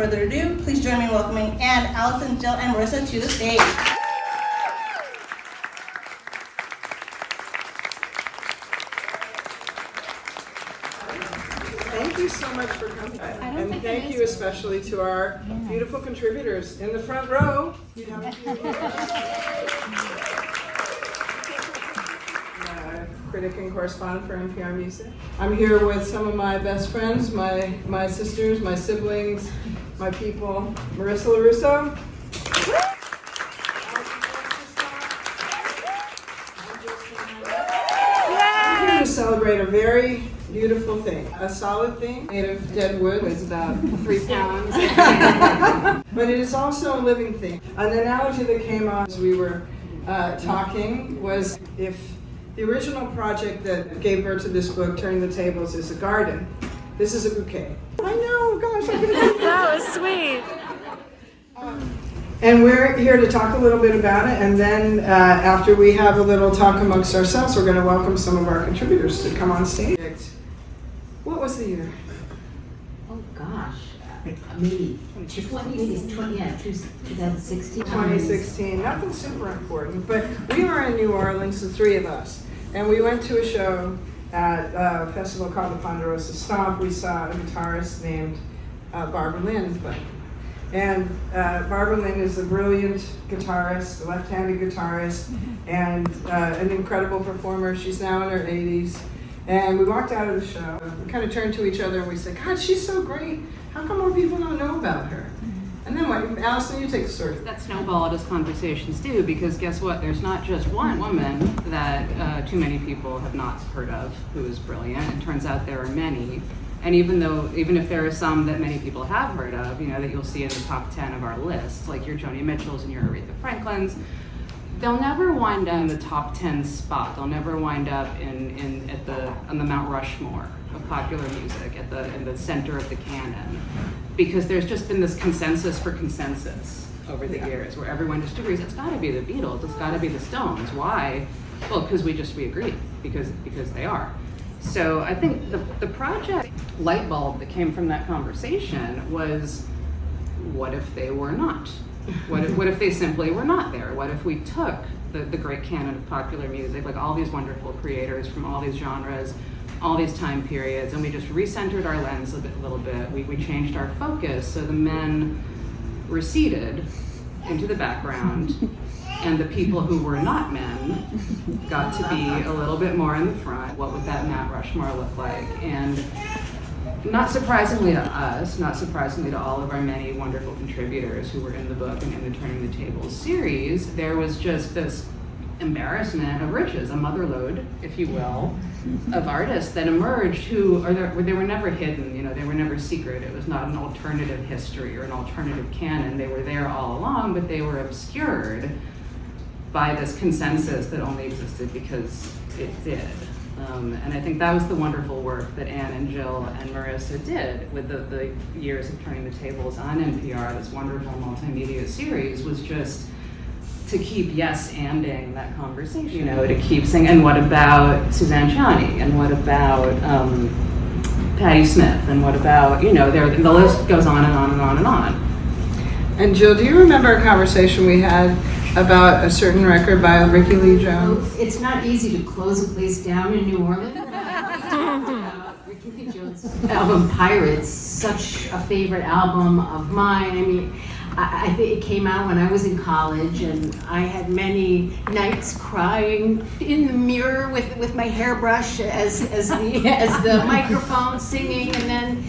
further ado, please join me in welcoming Anne, Alison, Jill, and Marissa to the stage. Thank you so much for coming. And thank you especially to our beautiful contributors in the front row. You have a few critic and correspondent for NPR Music. I'm here with some of my best friends, my sisters, my siblings, my people. Marissa Lorusso. We're here to celebrate a very beautiful thing. A solid thing made of dead wood. Weighs about 3 pounds. But it is also a living thing. An analogy that came up as we were talking was if the original project that gave birth to this book, Turning the Tables, is a garden, this is a bouquet. I know, gosh. That was sweet. And we're here to talk a little bit about it, and then after we have a little talk amongst ourselves, we're going to welcome some of our contributors to come on stage. What was the year? Oh gosh, maybe 2016. 2016, nothing super important, but we were in New Orleans, the three of us, and we went to a show at a festival called the Ponderosa Stomp. We saw a guitarist named Barbara Lynn play. And Barbara Lynn is a brilliant guitarist, a left-handed guitarist, and an incredible performer. She's now in her 80s. And we walked out of the show, we kind of turned to each other and we said, God, she's so great. How come more people don't know about her? And then what? Alison, you take the story. That snowballed as conversations do, because guess what? There's not just one woman that too many people have not heard of who is brilliant. It turns out there are many. And even if there are some that many people have heard of, that you'll see in the top 10 of our list, like your Joni Mitchells and your Aretha Franklins, they'll never wind up in the top 10 spot. They'll never wind up on the Mount Rushmore of popular music, in the center of the canon, because there's just been this consensus for consensus over the years, where everyone just agrees it's got to be the Beatles, it's got to be the Stones. Why? Well, because we agree, because they are. So I think the project light bulb that came from that conversation was, what if they were not? What if they simply were not there? What if we took the great canon of popular music, like all these wonderful creators from all these genres, all these time periods, and we just recentered our lens a little bit. We changed our focus so the men receded into the background, and the people who were not men got to be a little bit more in the front. What would that Mount Rushmore look like? And not surprisingly to us, not surprisingly to all of our many wonderful contributors who were in the book and in the Turning the Tables series, there was just this embarrassment of riches, a motherlode, if you will, of artists that emerged they were never hidden, they were never secret. It was not an alternative history or an alternative canon. They were there all along, but they were obscured by this consensus that only existed because it did. And I think that was the wonderful work that Anne and Jill and Marissa did with the years of Turning the Tables on NPR. This wonderful multimedia series was just to keep yes-anding that conversation, to keep saying, and what about Suzanne Ciani? And what about Patti Smith? And what about, the list goes on and on and on and on. And Jill, do you remember a conversation we had about a certain record by Ricky Lee Jones? It's not easy to close a place down in New Orleans. Ricky Lee Jones' album Pirates, such a favorite album of mine. I mean, I think it came out when I was in college, and I had many nights crying in the mirror with my hairbrush as the microphone singing, and then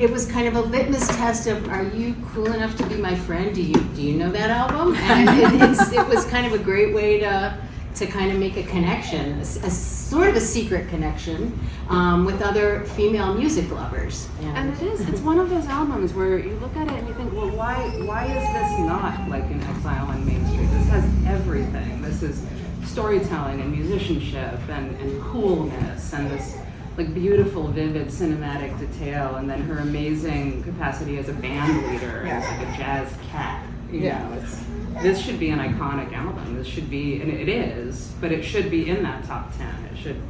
it was kind of a litmus test of, are you cool enough to be my friend? Do you know that album? And it was kind of a great way to kind of make a connection, a sort of a secret connection with other female music lovers. And it's one of those albums where you look at it and you think, well, why is this not like an Exile on Main Street? This has everything. This is storytelling and musicianship and coolness and this like beautiful, vivid cinematic detail, and then her amazing capacity as a band leader, as like a jazz cat. This should be an iconic album. This should be, and it is, but it should be in that top 10. It should.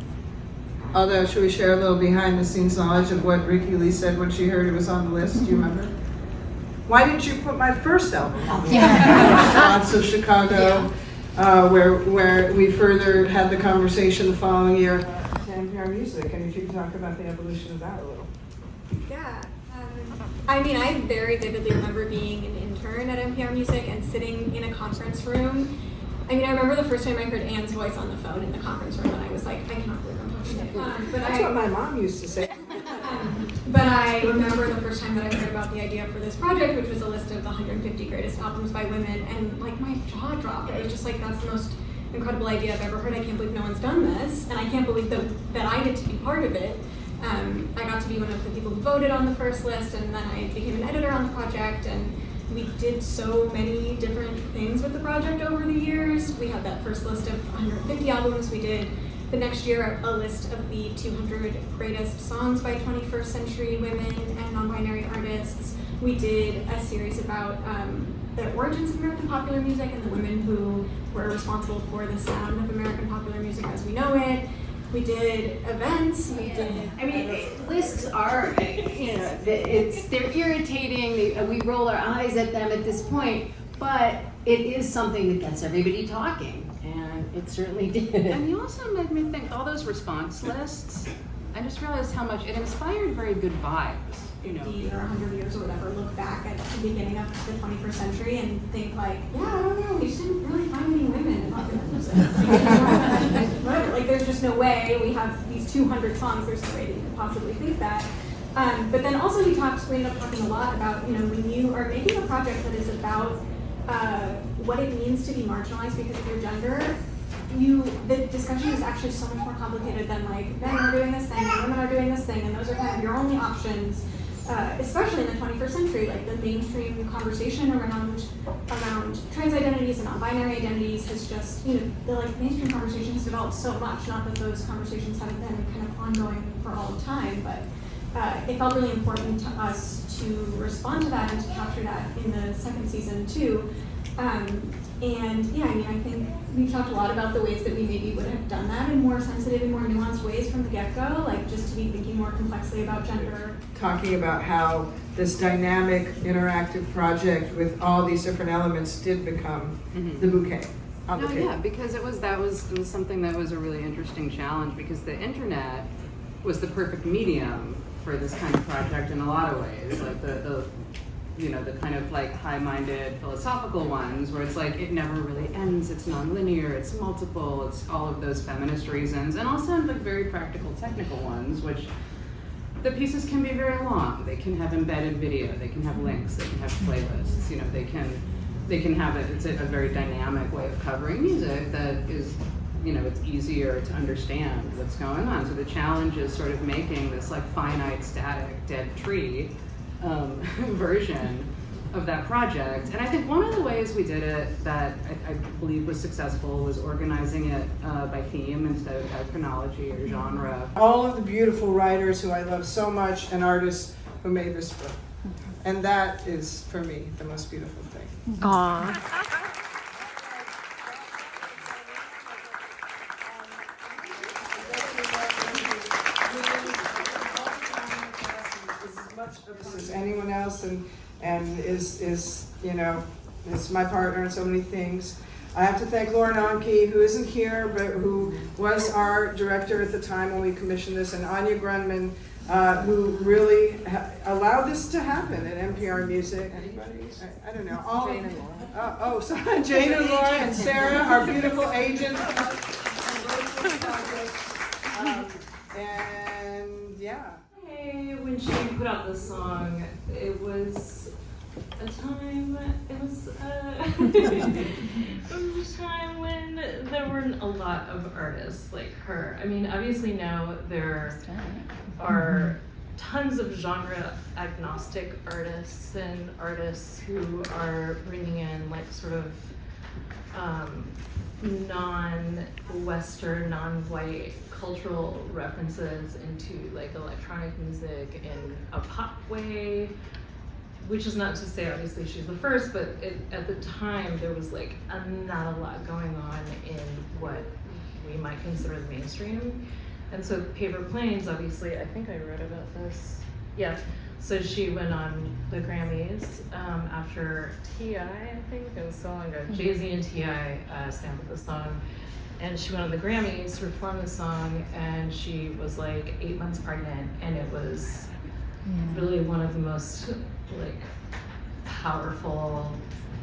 Although, should we share a little behind the scenes knowledge of what Ricky Lee said when she heard it was on the list? Do you remember? why didn't you put my first album on the response of Chicago, where we further had the conversation the following year to NPR Music, and if you could talk about the evolution of that a little. Yeah. I mean, I very vividly remember being an intern at NPR Music and sitting in a conference room. I mean, I remember the first time I heard Anne's voice on the phone in the conference room, and I was like, I cannot believe I'm talking to you. That's what my mom used to say. But I remember the first time that I heard about the idea for this project, which was a list of the 150 greatest albums by women, and like my jaw dropped. I was just like, that's the most incredible idea I've ever heard. I can't believe no one's done this, and I can't believe that I get to be part of it. I got to be one of the people who voted on the first list, and then I became an editor on the project, and we did so many different things with the project over the years. We had that first list of 150 albums. We did the next year a list of the 200 greatest songs by 21st century women and non-binary artists. We did a series about the origins of American popular music and the women who were responsible for the sound of American popular music as we know it. We did events. We did. I mean, lists are, they're irritating. We roll our eyes at them at this point, but it is something that gets everybody talking, and it certainly did. And you also made me think, all those response lists, I just realized how much it inspired very good vibes. 50 or 100 years or whatever, look back at the beginning of the 21st century and think like, yeah, I don't know, we just didn't really find any women in popular music. Whatever, like there's just no way we have these 200 songs, there's no way that you could possibly think that. But then also we ended up talking a lot about, when you are making a project that is about what it means to be marginalized because of your gender, the discussion is actually so much more complicated than like men are doing this thing and women are doing this thing, and those are kind of your only options. Especially in the 21st century, like the mainstream conversation around trans identities and non-binary identities has just, the mainstream conversation has developed so much. Not that those conversations haven't been kind of ongoing for all the time, but it felt really important to us to respond to that and to capture that in the second season too. And yeah, I mean, I think we've talked a lot about the ways that we maybe would have done that in more sensitive and more nuanced ways from the get-go, like just to be thinking more complexly about gender. Talking about how this dynamic, interactive project with all these different elements did become the bouquet on the table. Yeah, because it was something that was a really interesting challenge, because the internet was the perfect medium for this kind of project in a lot of ways, like the kind of like high-minded philosophical ones where it's like it never really ends, it's non-linear, it's multiple, it's all of those feminist reasons, and also like very practical technical ones, which the pieces can be very long. They can have embedded video, they can have links, they can have playlists, they can have it's a very dynamic way of covering music that is, it's easier to understand what's going on. So the challenge is sort of making this like finite, static, dead tree version of that project. And I think one of the ways we did it that I believe was successful was organizing it by theme instead of by chronology or genre. All of the beautiful writers who I love so much and artists who made this book. And that is, for me, the most beautiful thing. Aww. As anyone else, and is my partner in so many things. I have to thank Laura Nolan, who isn't here, but who was our director at the time when we commissioned this, and Anya Grunman, who really allowed this to happen at NPR Music. Anybody? I don't know. All Jane and Laura. So Jane and Laura and Sarah, our beautiful agents. And yeah. When she put out this song, it was a time. It was a time when there weren't a lot of artists like her. I mean, obviously now there are tons of genre agnostic artists and artists who are bringing in like sort of non-Western, non-white cultural references into like electronic music in a pop way, which is not to say obviously she's the first, but at the time there was like not a lot going on in what we might consider the mainstream. And so Paper Planes, obviously, I think I wrote about this. Yeah, so she went on the Grammys after T.I., I think, a song, Jay-Z and T.I. sampled the song. And she went on the Grammys to perform the song, and she was like 8 months pregnant, and it was really one of the most like powerful,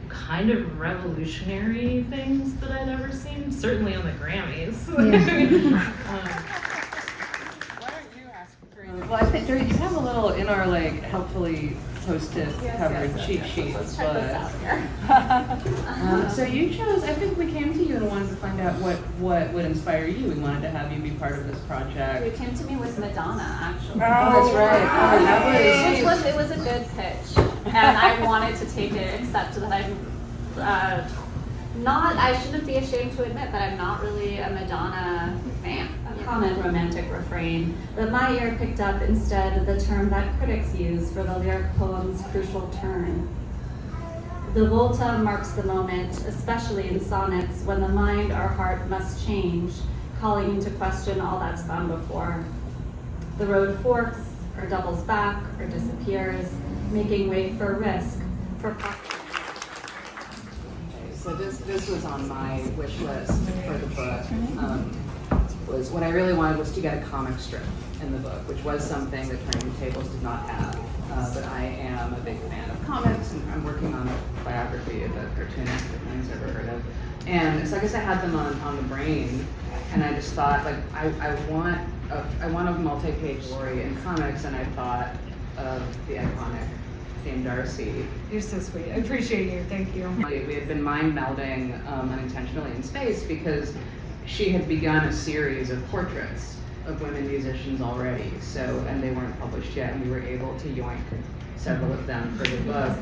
kind of revolutionary things that I'd ever seen, certainly on the Grammys. Well, I think you have a little in our like helpfully posted covered cheat sheet. Let's check this out here. So you chose. I think we came to you and wanted to find out what would inspire you. We wanted to have you be part of this project. You came to me with Madonna, actually. Oh, that's right. Oh, that was. It was a good pitch, and I wanted to take it, except that I'm not. I shouldn't be ashamed to admit that I'm not really a Madonna fan. A common romantic refrain that my ear picked up instead the term that critics use for the lyric poem's crucial turn. The volta marks the moment, especially in sonnets, when the mind or heart must change, calling into question all that's gone before. The road forks, or doubles back, or disappears, making way for risk, for possibility. So this was on my wish list for the book. Was what I really wanted was to get a comic strip in the book, which was something that Turning the Tables did not have. But I am a big fan of comics, and I'm working on a biography of a cartoonist that no one's ever heard of. And so I guess I had them on the brain, and I just thought, like, I want a multi-page story in comics, and I thought of the iconic Dame Darcy. You're so sweet. I appreciate you. Thank you. We had been mind melding unintentionally in space because she had begun a series of portraits of women musicians already, and they weren't published yet, and we were able to yoink several of them for the book.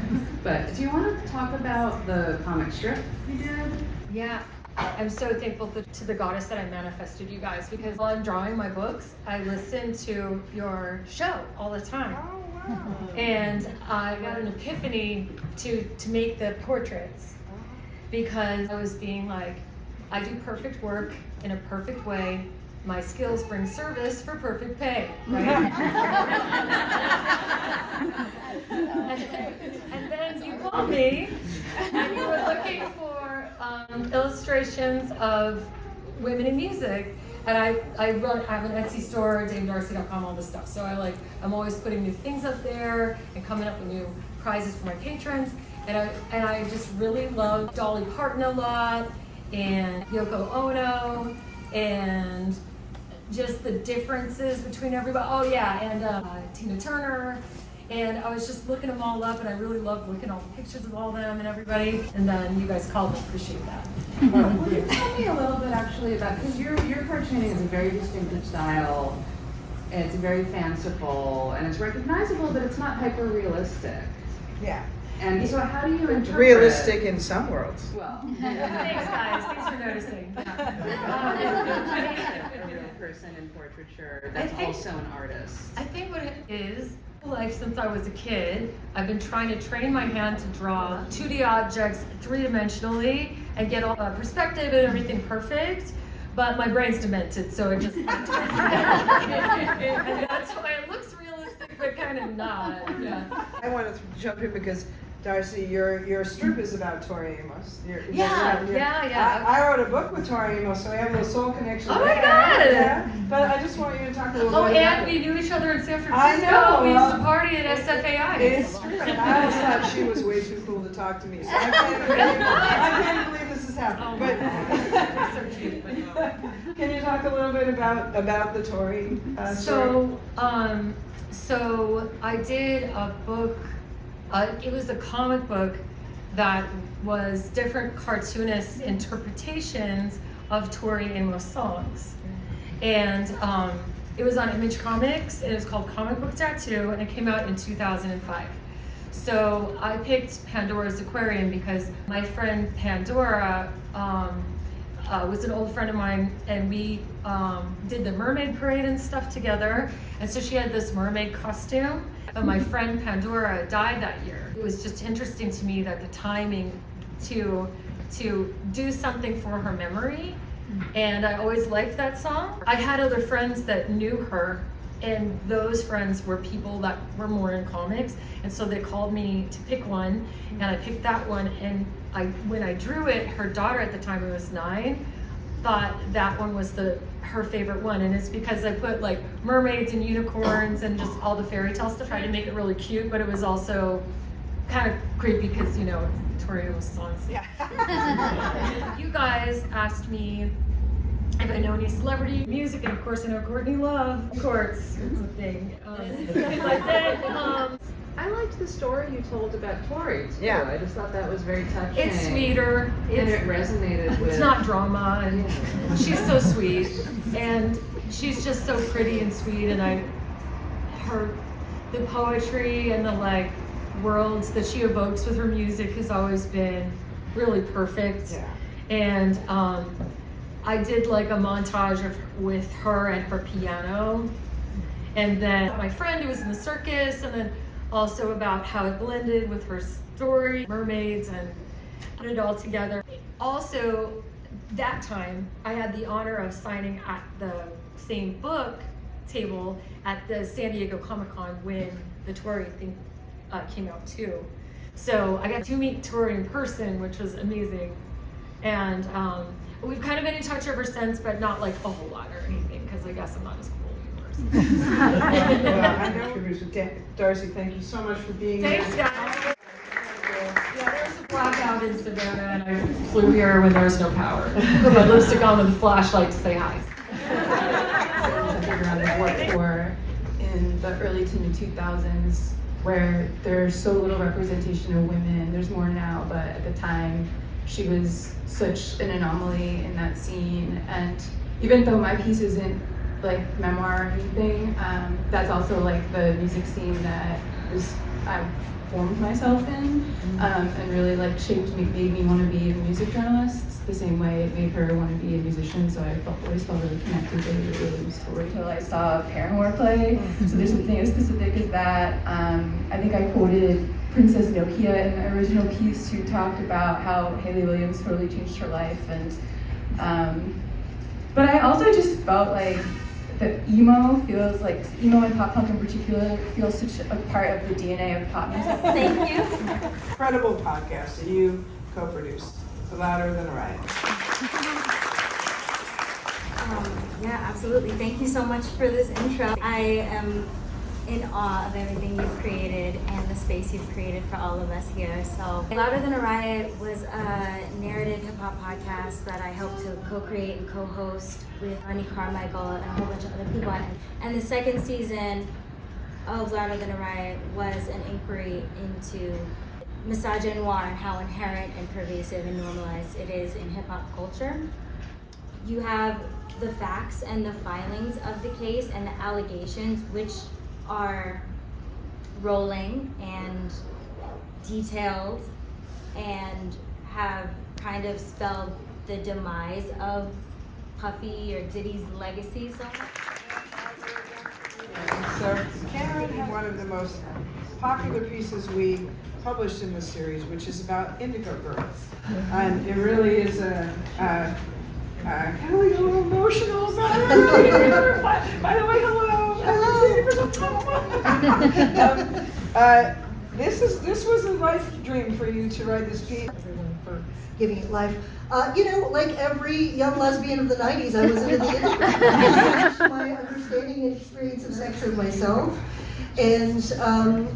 But do you want to talk about the comic strip you did? Yeah, I'm so thankful to the goddess that I manifested you guys, because while I'm drawing my books, I listen to your show all the time. Oh, wow. And I got an epiphany to make the portraits, because I was being like, I do perfect work in a perfect way. My skills bring service for perfect pay, right? And then you called me, and you were looking for illustrations of women in music. And I have an Etsy store, DameDarcy.com, all this stuff. So I'm always putting new things up there and coming up with new prizes for my patrons. And I just really love Dolly Parton a lot, and Yoko Ono, and just the differences between everybody. Oh yeah, and Tina Turner. And I was just looking them all up, and I really loved looking at all the pictures of all them and everybody. And then you guys called me. Appreciate that. Will you tell me a little bit actually about, because your cartooning is a very distinctive style, and it's very fanciful, and it's recognizable, but it's not hyper-realistic. Yeah. And so how do you interpret Realistic in some worlds. Well, Thanks, guys. Thanks for noticing. a real person in portraiture that's also an artist. I think what it is, life since I was a kid, I've been trying to train my hand to draw 2D objects three-dimensionally and get all perspective and everything perfect. But my brain's demented, so it just and that's why it looks realistic, but kind of not. Yeah. I want to jump in because Darcy, your strip is about Tori Amos. Yeah. I wrote a book with Tori Amos, so we have a little soul connection. Oh my there. God! Yeah, but I just want you to talk a little bit And about we knew each other in San Francisco. I know. We used to party at SFAI. It's true. I always thought she was way too cool to talk to me, so I can't believe this is happening. But So cute, but no. can you talk a little bit about the Tori story? So I did a book. It was a comic book that was different cartoonists' interpretations of Tori Amos songs. And it was on Image Comics, and it was called Comic Book Tattoo, and it came out in 2005. So I picked Pandora's Aquarium because my friend Pandora was an old friend of mine, and we did the mermaid parade and stuff together. And so she had this mermaid costume, but my friend Pandora died that year. It was just interesting to me that the timing to do something for her memory, and I always liked that song. I had other friends that knew her, and those friends were people that were more in comics, and so they called me to pick one, and I picked that one, and when I drew it, her daughter at the time, who was 9, thought that one was her favorite one, and it's because I put like mermaids and unicorns and just all the fairy tale stuff. I tried to make it really cute, but it was also kind of creepy because, you know, it's Torio's songs. Yeah. You guys asked me if I know any celebrity music, and of course I know Courtney Love. Of course, it's a thing. But then, I liked the story you told about Tori too. Yeah. I just thought that was very touching. it's sweeter. And it resonated with. It's not drama, and she's so sweet, and she's just so pretty and sweet, and the poetry and the like worlds that she evokes with her music has always been really perfect. Yeah. And I did like a montage with her and her piano, and then my friend who was in the circus, and then also about how it blended with her story, mermaids, and put it all together. Also, that time, I had the honor of signing at the same book table at the San Diego Comic-Con when the Tori thing came out too. So I got to meet Tori in person, which was amazing. And we've kind of been in touch ever since, but not like a whole lot or anything, because I guess I'm not as cool anymore. Well, I know Marissa. Darcy, thank you so much for being here. Thanks, guys. Yeah, there was a blackout in Savannah, and I flew here when there was no power. Put my lipstick on with a flashlight to say hi. Around the work for in the early to mid 2000s, where there's so little representation of women. There's more now, but at the time, she was such an anomaly in that scene. And even though my piece isn't like memoir or anything, that's also like the music scene that I've formed myself in, and really like shaped me, made me want to be a music journalist the same way it made her want to be a musician. So I always felt really connected to the Williams story. Until I saw a Paramore play, so there's something as specific as that. I think I quoted Princess Nokia in the original piece, who talked about how Hayley Williams totally changed her life, and but I also just felt like that emo and pop punk in particular feels such a part of the DNA of pop music. Thank you. Incredible podcast that you co-produced, Louder Than a Riot. Yeah, absolutely. Thank you so much for this intro. I am in awe of everything you've created and the space you've created for all of us here. So, Louder Than a Riot was a narrative hip-hop podcast that I helped to co-create and co-host with Arnie Carmichael and a whole bunch of other people. And the second season of Louder Than a Riot was an inquiry into misogynoir and how inherent and pervasive and normalized it is in hip-hop culture. You have the facts and the filings of the case and the allegations, which are rolling and detailed and have kind of spelled the demise of Puffy or Diddy's legacy somewhat. So Karen had one of the most popular pieces we published in this series, which is about Indigo Girls. And it really is kind of like a little emotional about it. By the way, hello. This was a life dream for you to write this piece. Everyone for giving it life. Like every young lesbian of the 90s, I was into the industry. My understanding and experience of sex with myself. And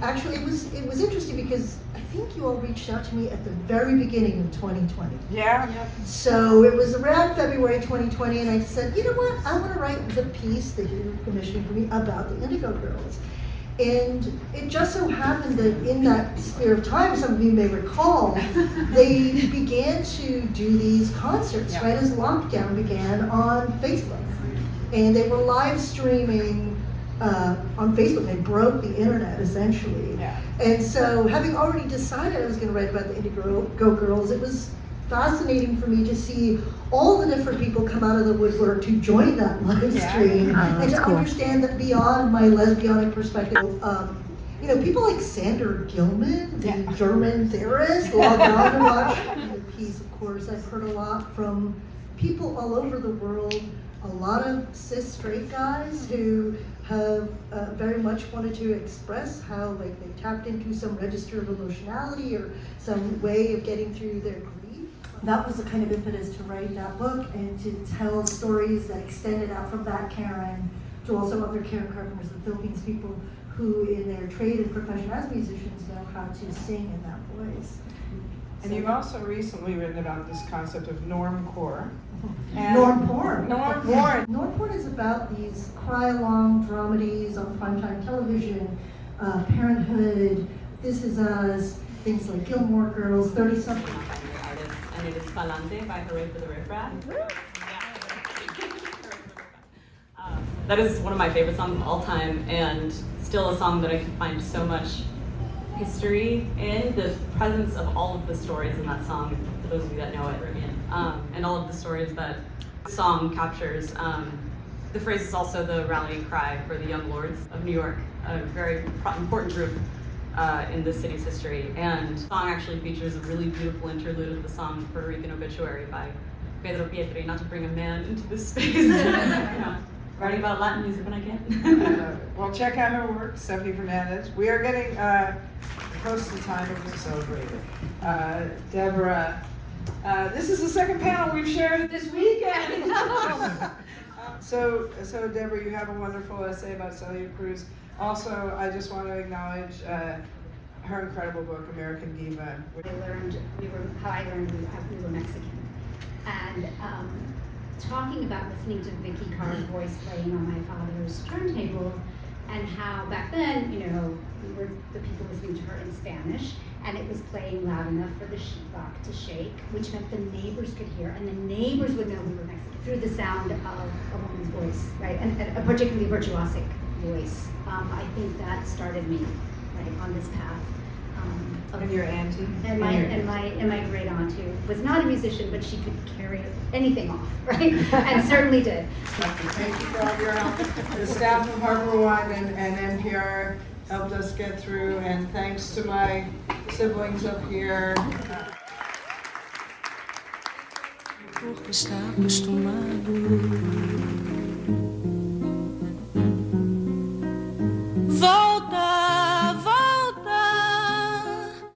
actually, it was interesting because I think you all reached out to me at the very beginning of 2020. Yeah. So it was around February 2020, and I said, you know what, I want to write the piece that you're commissioning for me about the Indigo Girls. And it just so happened that in that sphere of time, some of you may recall, they began to do these concerts right as lockdown began on Facebook. And they were live streaming on Facebook. They broke the internet essentially. Yeah. And so having already decided I was going to write about the Indigo Girls, it was fascinating for me to see all the different people come out of the woodwork to join that live stream and to understand that beyond my lesbianic perspective, people like Sander Gilman, the German theorist, logged on to watch the piece. Of course, I've heard a lot from people all over the world, a lot of cis straight guys who have very much wanted to express how like they tapped into some register of emotionality or some way of getting through their grief. That was the kind of impetus to write that book and to tell stories that extended out from that Karen to also other Karen carpenters and Philippines people who in their trade and profession as musicians know how to sing in that voice. And you've also recently written about this concept of normcore. Norm porn. Norm porn. Norm porn is about these cry-along dramedies on primetime television, Parenthood, This Is Us, things like Gilmore Girls, 30-something. Artist, and it is Palante by Hooray for the Riff Raff. That is one of my favorite songs of all time, and still a song that I can find so much history in, the presence of all of the stories in that song, for those of you that know it, and all of the stories that the song captures. The phrase is also the rallying cry for the Young Lords of New York, a very important group in this city's history. And the song actually features a really beautiful interlude of the song Puerto Rican Obituary by Pedro Pietri, not to bring a man into this space. Writing about Latin music when I can. Well, check out her work, Stephanie Fernandez. We are getting close to the time to celebrate it. Deborah, this is the second panel we've shared this weekend. So Deborah, you have a wonderful essay about Celia Cruz. Also, I just want to acknowledge her incredible book, American Diva. How I learned we were Mexican. And talking about listening to Vicky Carr's voice playing on my father's turntable, and how back then, we were the people listening to her in Spanish, and it was playing loud enough for the sheetrock to shake, which meant the neighbors could hear, and the neighbors would know we were Mexican through the sound of a woman's voice, right? And a particularly virtuosic voice. I think that started me on this path. And your auntie? And my great aunt, who was not a musician, but she could carry anything off, right? And certainly did. Thank you for all your help. The staff of Harbor One and NPR helped us get through, and thanks to my siblings up here. Porque está acostumado